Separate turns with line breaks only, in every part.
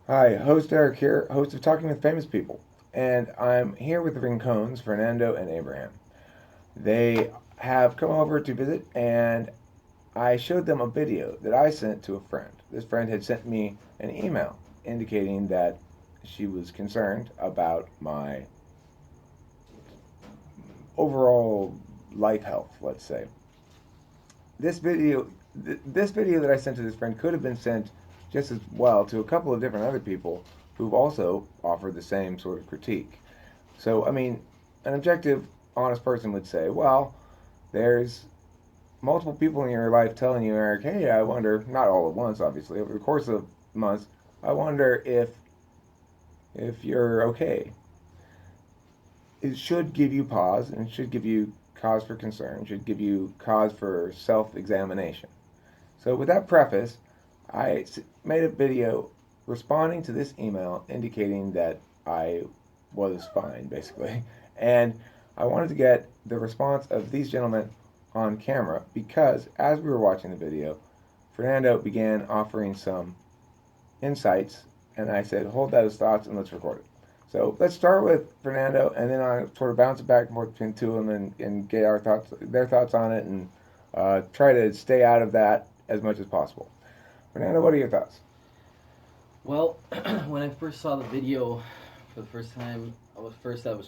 Hi, host Eric here, host of Talking with Famous People, and I'm here with the Rincones, Fernando and Abraham. They have come over to visit, and I showed them a video that I sent to a friend. This friend had sent me an email indicating that she was concerned about my overall life health, let's say. This video, this video that I sent to this friend could have been sent just as well to a couple of different other people who've also offered the same sort of critique. So, I mean, an objective, honest person would say, well, there's multiple people in your life telling you, Eric, hey, I wonder, not all at once, obviously, over the course of months, I wonder if you're okay. It should give you pause and it should give you cause for concern, should give you cause for self-examination. So, with that preface, I made a video responding to this email indicating that I was fine, basically. And I wanted to get the response of these gentlemen on camera because as we were watching the video, Fernando began offering some insights, and I said, hold that as thoughts and let's record it. So let's start with Fernando, and then I sort of bounce it back and forth between the two of them and get our thoughts, their thoughts on it, and try to stay out of that as much as possible. Fernando, what are your thoughts?
Well, when I first saw the video for the first time, I was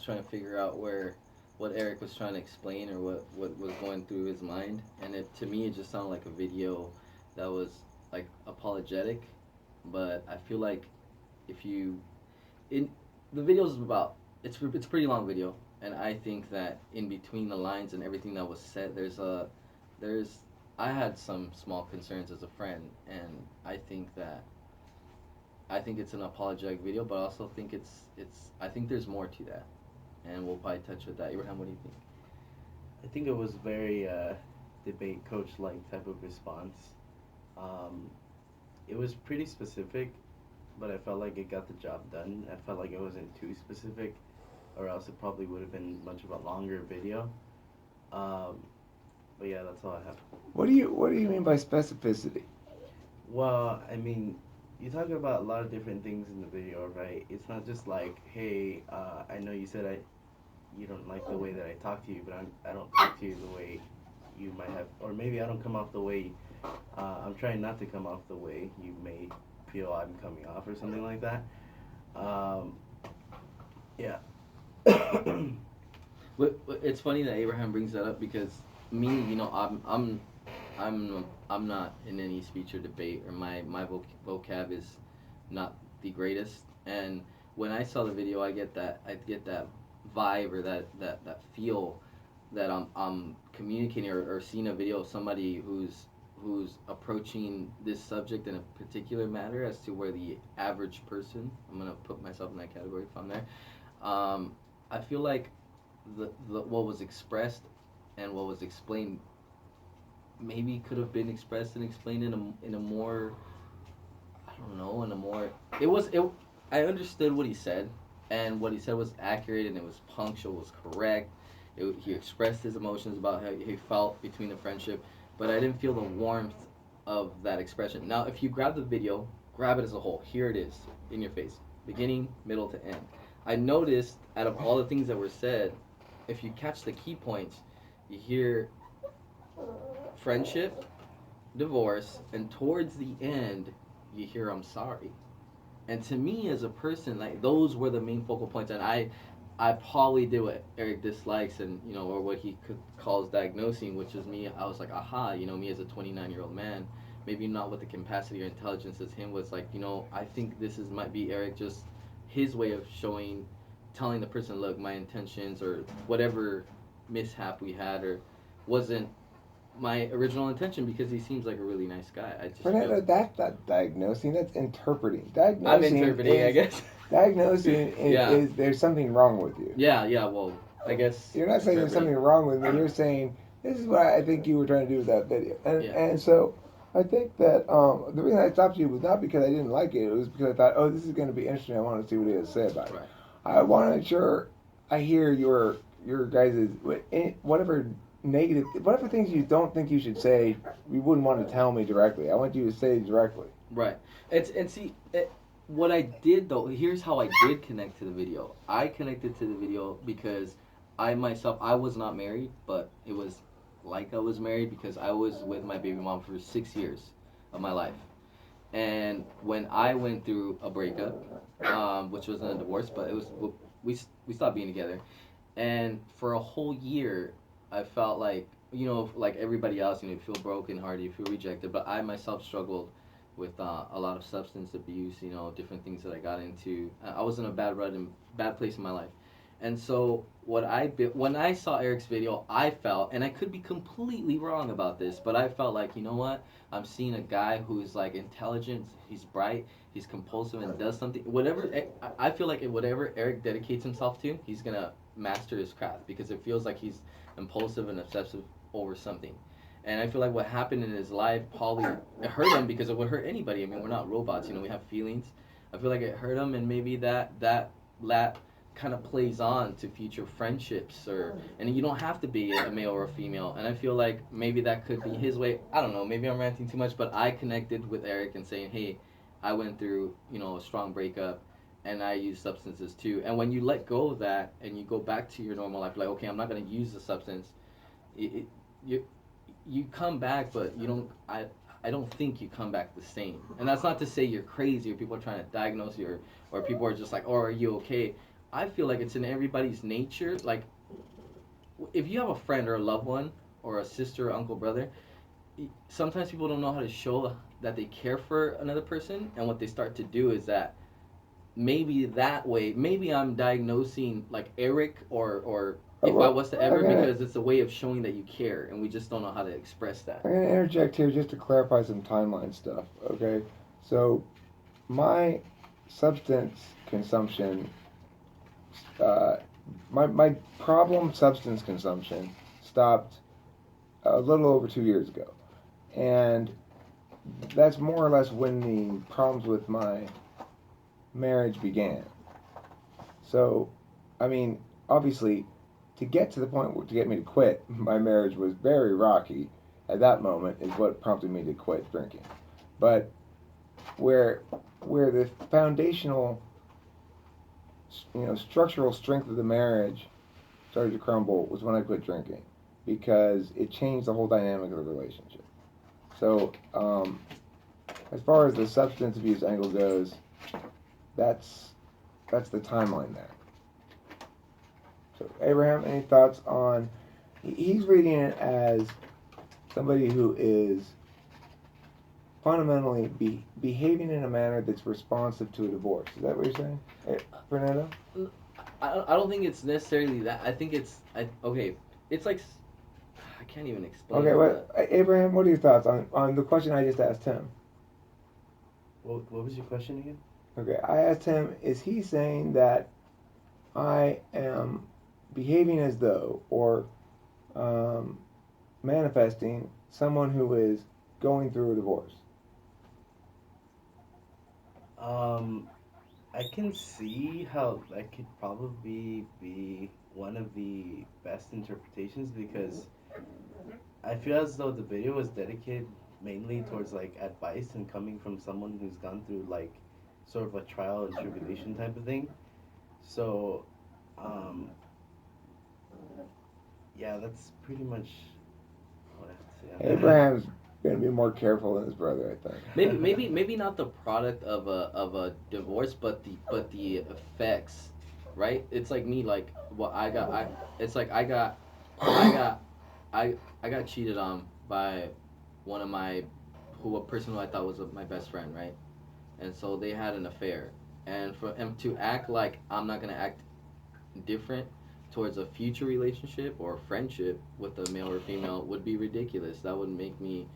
trying to figure out what Eric was trying to explain or what was going through his mind, and to me it just sounded like a video that was like apologetic, but I feel like if you in the videos is about it's a pretty long video, and I think that in between the lines and everything that was said, there's I had some small concerns as a friend, and I think it's an apologetic video, but I also think I think there's more to that, and we'll probably touch with that. Abraham, what do you think?
I think it was very debate coach like type of response. Um, it was pretty specific, but I felt like it got the job done. I felt like it wasn't too specific, or else it probably would have been much of a longer video. Um, but yeah, that's all I have.
What do you mean by specificity?
Well, I mean, you're talking about a lot of different things in the video, right? It's not just like, hey, I know you said you don't like the way that I talk to you, but I don't talk to you the way you might have, or maybe I don't come off the way I'm trying not to come off the way you may feel I'm coming off, or something like that. Um, yeah.
It's funny that Abraham brings that up because me, I'm not in any speech or debate, or my vocab is not the greatest. And when I saw the video, I get that vibe or that feel that I'm communicating or seeing a video of somebody who's approaching this subject in a particular matter as to where the average person, I'm gonna put myself in that category if I'm there. I feel like the what was expressed and what was explained maybe could have been expressed and explained in a more, I don't know, in a more, it I understood what he said, and what he said was accurate, and it was punctual, was correct. He expressed his emotions about how he felt between the friendship, but I didn't feel the warmth of that expression. Now if you grab the video, grab it as a whole, here it is in your face, beginning, middle to end. I noticed out of all the things that were said, if you catch the key points, you hear friendship, divorce, and towards the end, you hear I'm sorry. And to me, as a person, like those were the main focal points, and I probably did what Eric dislikes, and or what he calls diagnosing, which is me. I was like, aha, me as a 29-year-old man, maybe not with the capacity or intelligence as him, was like, I think this is might be Eric just his way of showing, telling the person, look, my intentions or whatever mishap we had or wasn't my original intention, because he seems like a really nice guy. I just feel
Fernando, that's not diagnosing. That's interpreting.
I'm interpreting, I guess.
Diagnosing
Yeah,
is there's something wrong with you.
yeah, yeah. Well, I guess
You're not saying there's
interpreting.
something wrong with me. You're saying this is what I think you were trying to do with that video. And
Yeah,
and so I think that the reason I stopped you was not because I didn't like it. It was because I thought, oh, this is going to be interesting. I want to see what he has to say about it.
right.
I want to ensure I hear your guys' whatever negative, whatever things you don't think you should say. You wouldn't want to tell me directly. I want you to say directly.
Right. It's and see, what I did though, here's how I did connect to the video. I connected to the video because I myself, I was not married, but it was like I was married because I was with my baby mom for 6 years of my life. And when I went through a breakup, which wasn't a divorce, but it was, we stopped being together. And for a whole year, I felt like, like everybody else, you feel broken hearted, you feel rejected. But I myself struggled with a lot of substance abuse, different things that I got into. I was in a bad rut and bad place in my life. And so when I saw Eric's video, I felt, and I could be completely wrong about this, but I felt like, you know what? I'm seeing a guy who's like intelligent, he's bright, he's compulsive and does something. Whatever, I feel like whatever Eric dedicates himself to, he's gonna master his craft because it feels like he's impulsive and obsessive over something. And I feel like what happened in his life probably it hurt him because it would hurt anybody. I mean, we're not robots, we have feelings. I feel like it hurt him, and maybe that kind of plays on to future friendships, and you don't have to be a male or a female. And I feel like maybe that could be his way. I don't know, maybe I'm ranting too much, but I connected with Eric and saying, hey, I went through a strong breakup, and I use substances too. And when you let go of that and you go back to your normal life, like, okay, I'm not going to use the substance, it, you you come back, but you don't. I don't think you come back the same. And that's not to say you're crazy or people are trying to diagnose you, or people are just like, oh, are you okay? I feel like it's in everybody's nature. Like, if you have a friend or a loved one or a sister, or uncle, brother, sometimes people don't know how to show that they care for another person. And what they start to do is that maybe that way, maybe I'm diagnosing like Eric, or if I
Well,
was to ever, because it's a way of showing that you care, and we just don't know how to express that.
I'm gonna interject here just to clarify some timeline stuff. Okay, so my substance consumption, uh, my problem substance consumption stopped a little over 2 years ago, and that's more or less when the problems with my marriage began. So, I mean, obviously, to get to the point to get me to quit, my marriage was very rocky. At that moment, is what prompted me to quit drinking. But where where the foundational, structural strength of the marriage started to crumble was when I quit drinking, because it changed the whole dynamic of the relationship. So, as far as the substance abuse angle goes, that's that's the timeline there. So, Abraham, any thoughts on? He's reading it as somebody who is fundamentally behaving in a manner that's responsive to a divorce. Is that what you're saying, Fernando?
I don't think it's necessarily that. I think okay. It's like I can't even explain
Okay,
it.
what Abraham? What are your thoughts on the question I just asked him?
What was your question again?
Okay, I asked him, is he saying that I am behaving as though, or um, manifesting someone who is going through a divorce?
Um, I can see how that could probably be one of the best interpretations, because I feel as though the video was dedicated mainly towards like advice and coming from someone who's gone through like sort of a trial and tribulation type of thing. So, um, yeah, that's pretty much what I have to say on that.
Abraham's going to be more careful than his brother, I think.
Maybe not the product of a divorce, but the effects, right? It's like me, like what I got. It's like I got I got cheated on by one of a person who I thought was my best friend, right? And so they had an affair, and for him to act like I'm not gonna act different towards a future relationship or friendship with a male or female would be ridiculous. That would make me,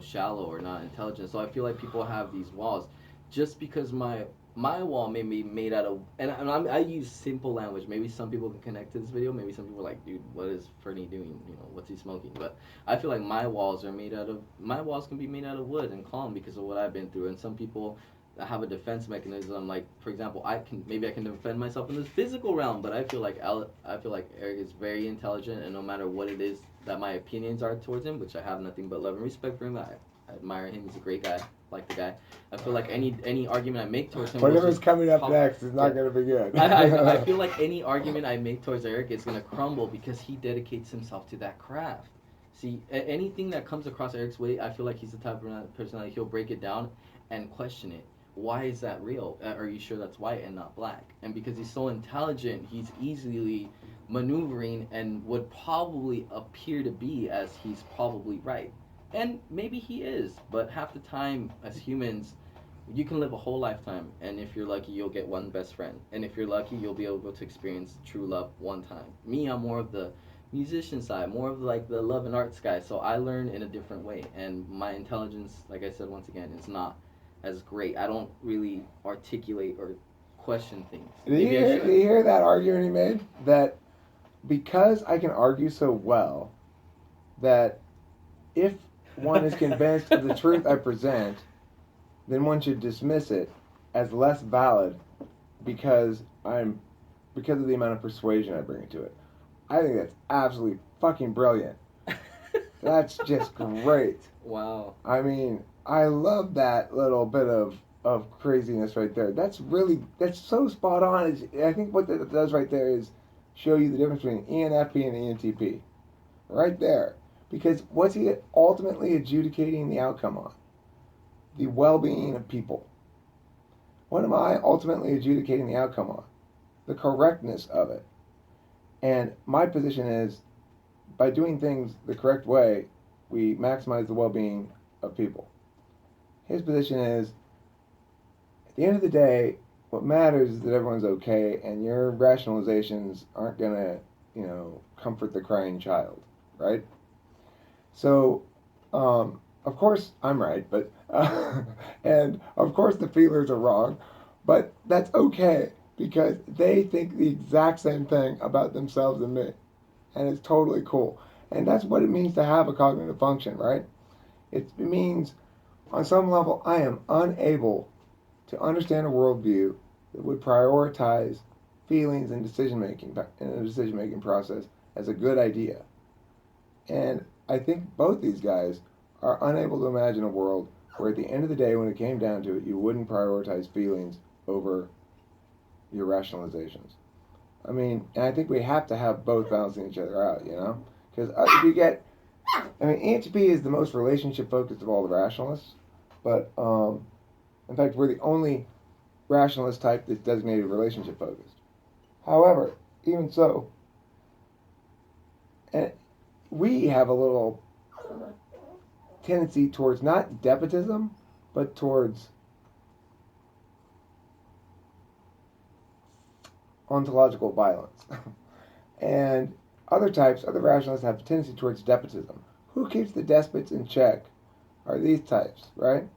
shallow or not intelligent. So I feel like people have these walls, just because my wall may be made out of, and I use simple language. Maybe some people can connect to this video. Maybe some people are like, dude, what is Fernie doing? What's he smoking? But I feel like my walls can be made out of wood and calm because of what I've been through. And some people have a defense mechanism. Like, for example, I can defend myself in this physical realm, but I feel like Eric is very intelligent, and no matter what it is that my opinions are towards him, which I have nothing but love and respect for him. I admire him. He's a great guy. like the guy. I feel like any argument I make towards him will
Whatever's
just
coming up
pop-
next is not
yeah.
going to be good.
I feel like any argument I make towards Eric is gonna crumble because he dedicates himself to that craft. See, anything that comes across Eric's way, I feel like he's the type of personality he'll break it down and question it. Why is that real? Are you sure that's white and not black? And because he's so intelligent, he's easily maneuvering and would probably appear to be as he's probably right. And maybe he is, but half the time as humans, you can live a whole lifetime, and if you're lucky you'll get one best friend, and if you're lucky you'll be able to experience true love one time. Me, I'm more of the musician side, more of like the love and arts guy, so I learn in a different way, and my intelligence, like I said once again, is not as great. I don't really articulate or question things. Maybe I
Did you
should.
hear that argument he made? That because I can argue so well, that if one is convinced of the truth I present, then one should dismiss it as less valid because because of the amount of persuasion I bring to it. I think that's absolutely fucking brilliant. That's just great.
Wow.
I mean, I love that little bit of craziness right there. That's so spot on. I think what that does right there is show you the difference between ENFP and ENTP. Right there. Because what's he ultimately adjudicating the outcome on? The well-being of people. What am I ultimately adjudicating the outcome on? The correctness of it. And my position is, by doing things the correct way, we maximize the well-being of people. His position is, at the end of the day, what matters is that everyone's okay, and your rationalizations aren't gonna, comfort the crying child, right? So, of course I'm right, but and of course the feelers are wrong, but that's okay because they think the exact same thing about themselves and me, and it's totally cool. And that's what it means to have a cognitive function, right? It means on some level I am unable to understand a worldview that would prioritize feelings and decision making in a decision making process as a good idea. And I think both these guys are unable to imagine a world where at the end of the day, when it came down to it, you wouldn't prioritize feelings over your rationalizations. I mean, and I think we have to have both balancing each other out, Because if you get, I mean, ENTP is the most relationship focused of all the rationalists, but in fact, we're the only rationalist type that's designated relationship focused. However, even so, and we have a little tendency towards not despotism, but towards ontological violence. And other rationalists have a tendency towards despotism. Who keeps the despots in check are these types, right?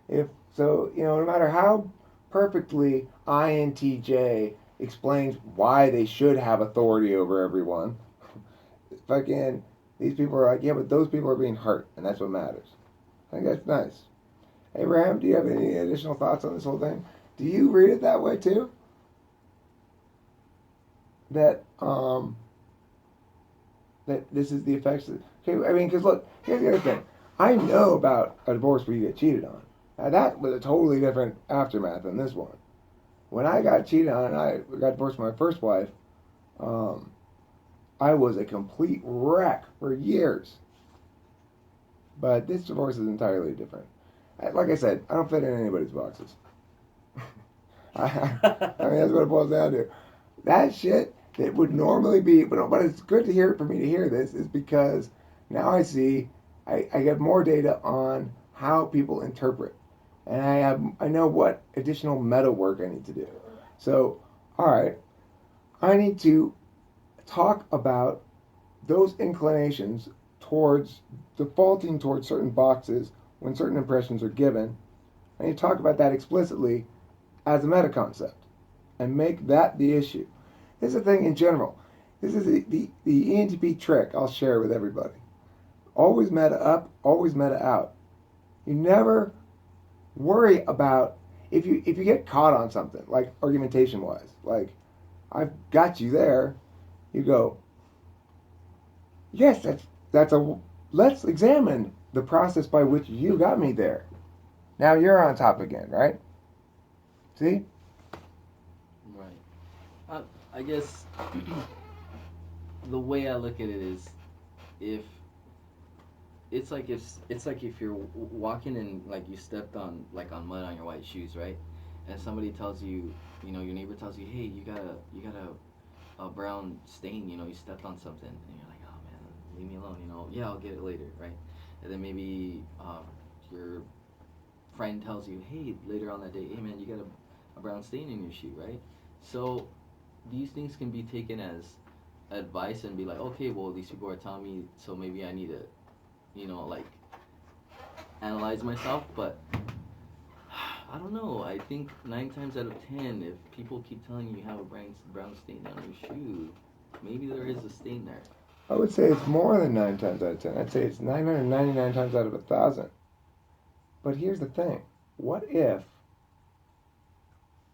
If so, no matter how perfectly INTJ explains why they should have authority over everyone, fucking these people are like, yeah, but those people are being hurt, and that's what matters. I think that's nice. Abraham, do you have any additional thoughts on this whole thing? Do you read it that way too? That that this is the effects of, okay, I mean, because look, here's the other thing. I know about a divorce where you get cheated on. Now that was a totally different aftermath than this one. When I got cheated on and I got divorced from my first wife, um, I was a complete wreck for years. But this divorce is entirely different. Like I said, I don't fit in anybody's boxes. I mean, that's what it boils down to. That shit that would normally be, but it's good to hear for me to hear this is because now I see, I get more data on how people interpret, and I know what additional meta work I need to do. So, all right, I need to talk about those inclinations towards defaulting towards certain boxes when certain impressions are given. I need to talk about that explicitly as a meta concept and make that the issue. This is a thing in general. This is the ENTP trick I'll share with everybody. Always meta up, always meta out. You never worry about if you get caught on something, like argumentation wise, like I've got you there, you go, yes, that's a let's examine the process by which you got me there. Now you're on top again, right? See?
Right. I guess the way I look at it is, if it's like if you're walking and like you stepped on like on mud on your white shoes, right? And somebody tells you, you know, your neighbor tells you, hey, you got a brown stain, you know, you stepped on something, and you're like, oh man, leave me alone, you know, yeah, I'll get it later, right? And then maybe your friend tells you, hey, later on that day, hey man, you got a brown stain in your shoe, right? So these things can be taken as advice and be like, okay, well, these people are telling me, so maybe I need to, you know, like analyze myself. But I don't know. I think 9 times out of 10, if people keep telling you you have a brown stain on your shoe, maybe there is a stain there.
I would say it's more than 9 times out of 10. I'd say it's 999 times out of 1,000. But here's the thing. What if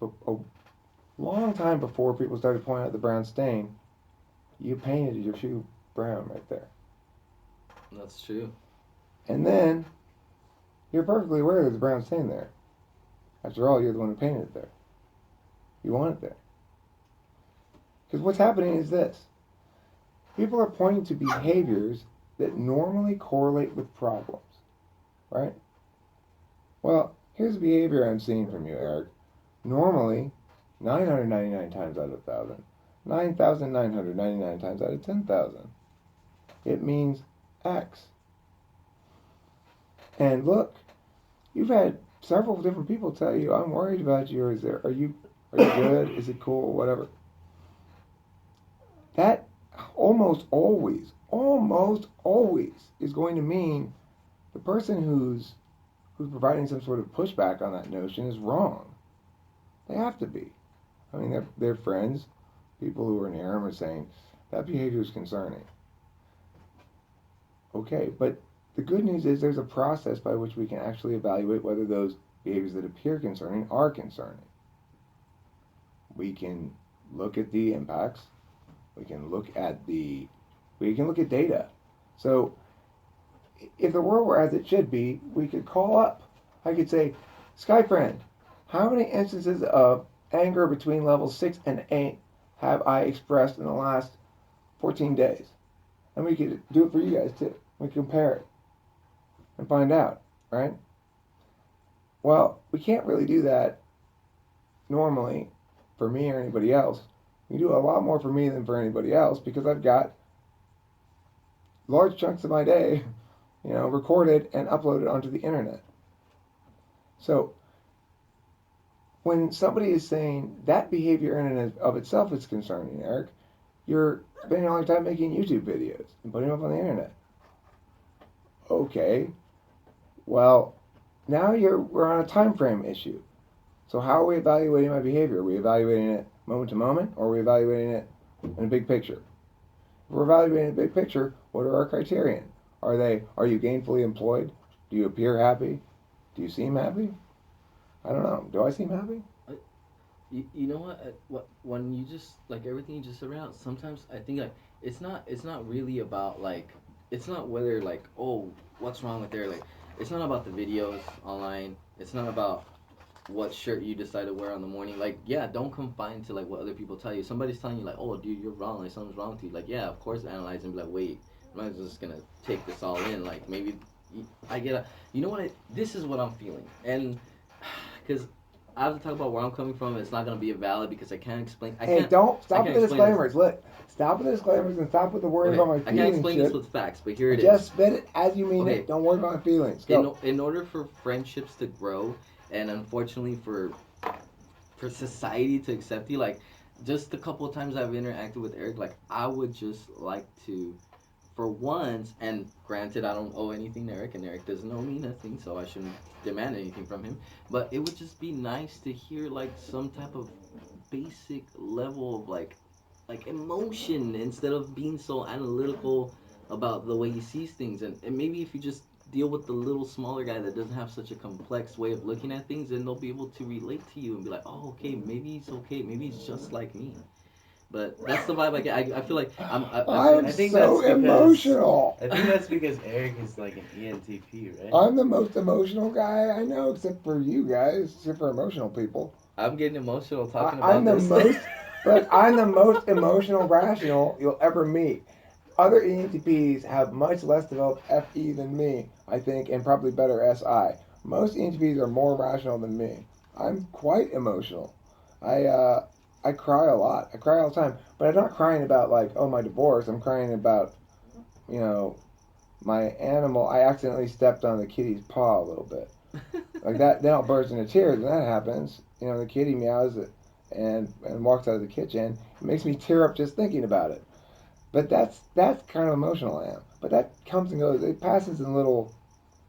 a long time before people started pointing out the brown stain, you painted your shoe brown right there?
That's true.
And then you're perfectly aware there's a brown stain there. After all, you're the one who painted it there. You want it there. Because what's happening is this. People are pointing to behaviors that normally correlate with problems, right? Well, here's a behavior I'm seeing from you, Eric. Normally, 999 times out of 1,000, 9,999 times out of 10,000. It means X. And look, you've had several different people tell you, I'm worried about you, or are you good? Is it cool? Whatever. That almost always is going to mean the person who's providing some sort of pushback on that notion is wrong. They have to be. I mean, their friends, people who are near them, are saying that behavior is concerning. Okay, but the good news is there's a process by which we can actually evaluate whether those behaviors that appear concerning are concerning. We can look at the impacts. We can look at data. So if the world were as it should be, we could call up. I could say, Skyfriend, how many instances of anger between levels 6 and 8 have I expressed in the last 14 days? And we could do it for you guys too. We compare it and find out, right? Well, we can't really do that normally for me or anybody else. We do a lot more for me than for anybody else because I've got large chunks of my day, recorded and uploaded onto the internet. So when somebody is saying that behavior in and of itself is concerning, Eric, you're spending all your time making YouTube videos and putting them up on the internet. Okay, well, now we're on a time frame issue. So how are we evaluating my behavior? Are we evaluating it moment to moment, or are we evaluating it in a big picture? If we're evaluating a big picture, what are our criterion? Are you gainfully employed? Do you appear happy? Do you seem happy? I don't know. Do I seem happy?
You know what when you just like everything you just said right now, sometimes I think like it's not really about like, it's not whether like, oh, what's wrong with there, like it's not about the videos online, it's not about what shirt you decide to wear on the morning. Like, yeah, don't confine to like what other people tell you. Somebody's telling you like, oh dude, you're wrong, like something's wrong with you, like, yeah, of course analyze and be like, wait, I'm not just gonna take this all in, like maybe I get a, you know what, this is what I'm feeling. And because I have to talk about where I'm coming from. It's not gonna be valid because I can't explain.
Hey, don't
I
stop
can't
with the
explain
disclaimers. Look, stop with the disclaimers and stop with the worrying
Okay,
about my
I can't
feelings
explain this
shit.
with facts, but here it is.
Just spit it as you mean
Okay.
it. Don't worry about my feelings. Go.
In order for friendships to grow, and unfortunately for society to accept you, like just a couple of times I've interacted with Eric, like I would just like to, for once, and granted I don't owe anything to Eric, and Eric doesn't owe me nothing, so I shouldn't demand anything from him. But it would just be nice to hear like some type of basic level of like emotion instead of being so analytical about the way he sees things. And maybe if you just deal with the little smaller guy that doesn't have such a complex way of looking at things, then they'll be able to relate to you and be like, oh, okay, maybe he's okay, maybe he's just like me. But that's the vibe I get. I feel like I feel
I'm
I think
so
that's because
emotional.
I think that's because Eric is like an ENTP, right?
I'm the most emotional guy I know, except for you guys, except for emotional people.
I'm getting emotional talking
I'm
about
the
this.
most, look, I'm the most emotional rational you'll ever meet. Other ENTPs have much less developed FE than me, I think, and probably better SI. Most ENTPs are more rational than me. I'm quite emotional. I cry a lot. I cry all the time, but I'm not crying about like, oh, my divorce. I'm crying about, you know, my animal. I accidentally stepped on the kitty's paw a little bit like that. Then I'll burst into tears when that happens. The kitty meows and walks out of the kitchen. It makes me tear up just thinking about it. But that's kind of emotional I am. But that comes and goes. It passes in little.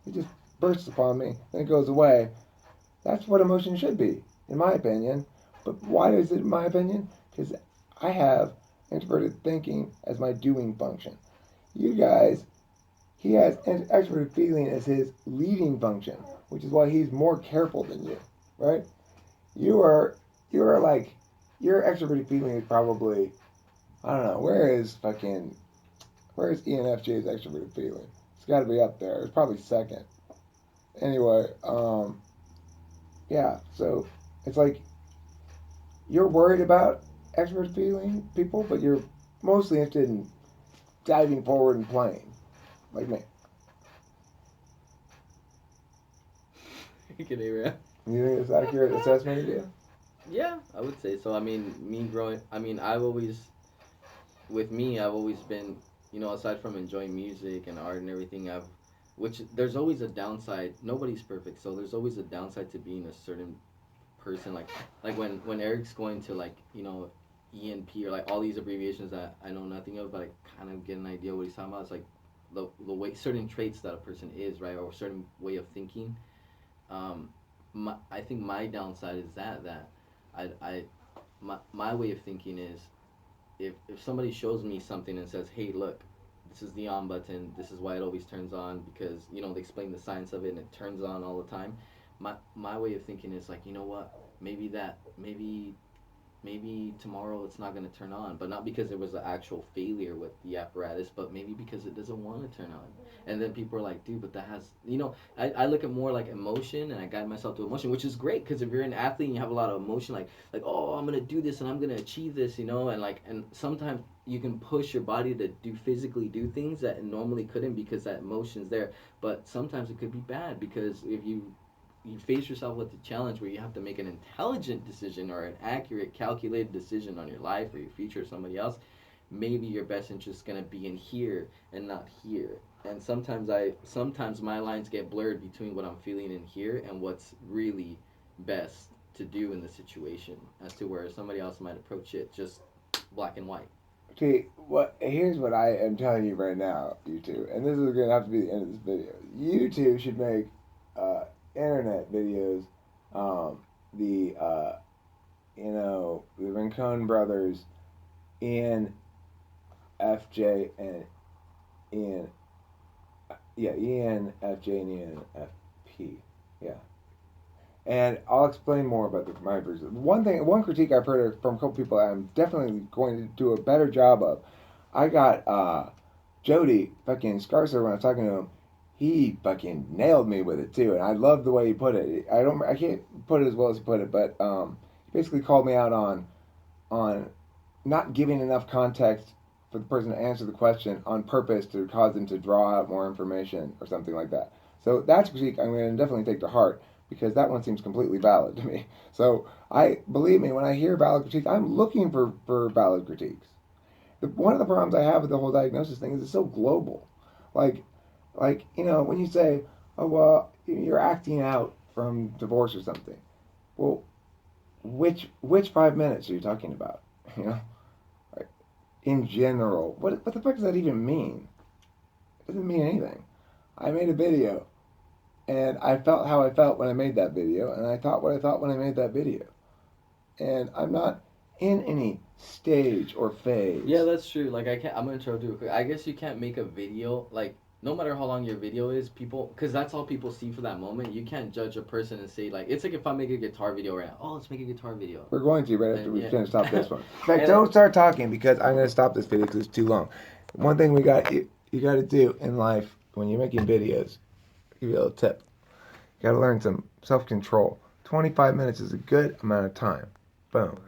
It just bursts upon me, then it goes away. That's what emotion should be, in my opinion. But why is it in my opinion? Because I have introverted thinking as my doing function. You guys, he has extroverted feeling as his leading function, which is why he's more careful than you, right? You are you are like your extroverted feeling is probably I don't know where's ENFJ's extroverted feeling? It's got to be up there. It's probably second. Anyway, yeah. So it's like you're worried about extrovert feeling people, but you're mostly interested in diving forward and playing, like me.
Can hear
You think it's accurate assessment of you?
Yeah, I would say so. I mean, me growing. I mean, with me, I've always been, aside from enjoying music and art and everything, which there's always a downside. Nobody's perfect, so there's always a downside to being a certain person. Like when Eric's going to like, ENP or like all these abbreviations that I know nothing of, but I kind of get an idea what he's talking about. It's like the way certain traits that a person is, right, or a certain way of thinking. Um, I think my downside is that I my way of thinking is if somebody shows me something and says, "Hey, look, this is the on button. This is why it always turns on because they explain the science of it and it turns on all the time." My way of thinking is like, you know what? Maybe tomorrow it's not going to turn on, but not because there was an actual failure with the apparatus, but maybe because it doesn't want to turn on. And then people are like, dude, but that has, I look at more like emotion and I guide myself to emotion, which is great because if you're an athlete and you have a lot of emotion, like oh, I'm going to do this and I'm going to achieve this, and sometimes you can push your body to physically do things that it normally couldn't because that emotion's there. But sometimes it could be bad because if you face yourself with a challenge where you have to make an intelligent decision or an accurate, calculated decision on your life or your future or somebody else, maybe your best interest is going to be in here and not here. And sometimes my lines get blurred between what I'm feeling in here and what's really best to do in the situation as to where somebody else might approach it just black and white.
See, here's what I am telling you right now, you two, and this is gonna have to be the end of this video. You two should make uh, internet videos. The the Rincon brothers, ENFJ and Ian, yeah, ENFJ and ENFP, yeah. And I'll explain more about the Myers-Briggs. One critique I've heard from a couple people I'm definitely going to do a better job of. I got Jody fucking Scarcer when I was talking to him. He fucking nailed me with it too, and I love the way he put it. I can't put it as well as he put it, but he basically called me out on not giving enough context for the person to answer the question on purpose to cause them to draw out more information or something like that. So that's a critique I'm going to definitely take to heart because that one seems completely valid to me. So I believe me when I hear valid critiques, I'm looking for valid critiques. One of the problems I have with the whole diagnosis thing is it's so global. Like when you say, oh well, you're acting out from divorce or something. Well, which 5 minutes are you talking about? You know, like, in general. What the fuck does that even mean? It doesn't mean anything. I made a video, and I felt how I felt when I made that video, and I thought what I thought when I made that video. And I'm not in any stage or phase.
Yeah, that's true. Like I'm gonna interrupt you real quick. I guess you can't make a video like no matter how long your video is, people, because that's all people see for that moment. You can't judge a person and say, like, it's like if I make a guitar video right now. Oh, let's make a guitar video.
We're going to right after
And,
we
yeah.
finish off this one. In fact,
And-
don't start talking because I'm going to stop this video because it's too long. One thing you got to do in life when you're making videos, I'll give you a little tip. You got to learn some self-control. 25 minutes is a good amount of time. Boom.